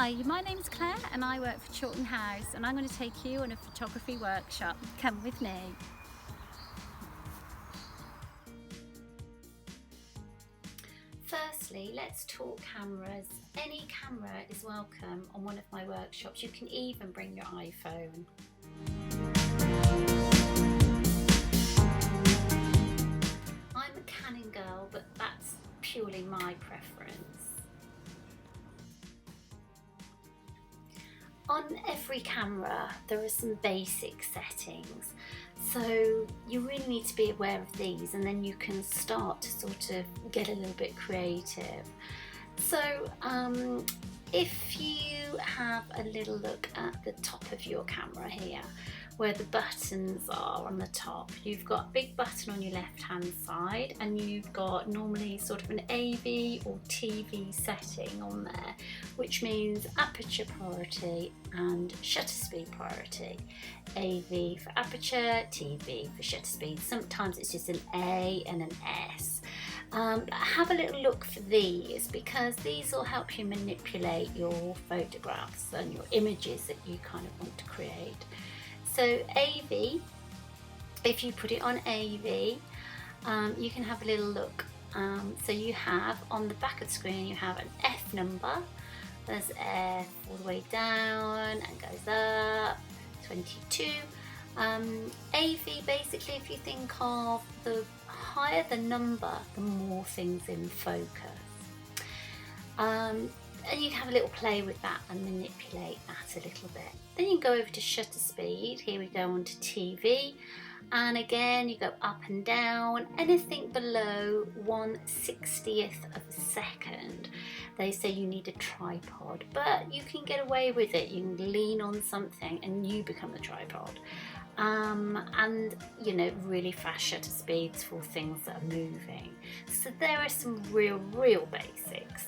Hi, my name's Claire and I work for Chawton House, and I'm going to take you on a photography workshop. Come with me. Firstly, let's talk cameras. Any camera is welcome on one of my workshops. You can even bring your iPhone. I'm a Canon girl, but that's purely my preference. On every camera there are some basic settings, so you really need to be aware of these, and then you can start to sort of get a little bit creative. So if you have a little look at the top of your camera here, where the buttons are on the top, you've got a big button on your left hand side, and you've got normally sort of an AV or TV setting on there, which means aperture priority and shutter speed priority. AV for aperture, TV for shutter speed. Sometimes it's just an A and an S. Have a little look for these, because these will help you manipulate your photographs and your images that you kind of want to create. So AV, if you put it on AV, you can have a little look. So you have on the back of the screen, you have an F number. There's F all the way down and goes up, 22. AV, basically, if you think of the higher the number, the more things in focus. And you can have a little play with that and manipulate that a little bit. Then you can go over to shutter speed. Here we go on to TV, and again you go up and down. Anything below 1/60th of a second, they say you need a tripod, but you can get away with it. You can lean on something and you become the tripod. And you know, really fast shutter speeds for things that are moving. So there are some real basics.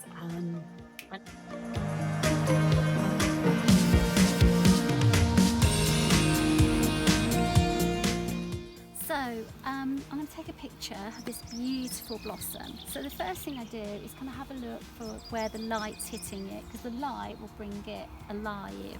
So I'm going to take a picture of this beautiful blossom. So the first thing I do is kind of have a look for where the light's hitting it, because the light will bring it alive.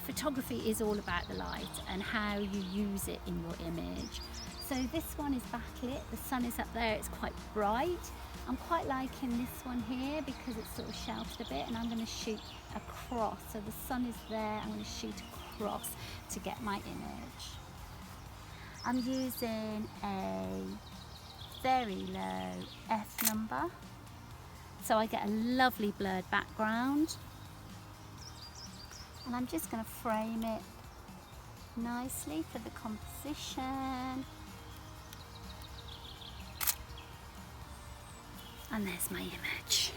Photography is all about the light and how you use it in your image. So this one is backlit, the sun is up there, it's quite bright. I'm quite liking this one here because it's sort of sheltered a bit, and I'm going to shoot across. So the sun is there, I'm going to shoot across to get my image. I'm using a very low F number, so I get a lovely blurred background. And I'm just going to frame it nicely for the composition. And there's my image.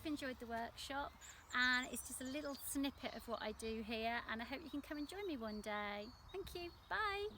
Enjoyed the workshop, and it's just a little snippet of what I do here, and I hope you can come and join me one day. Thank you, bye.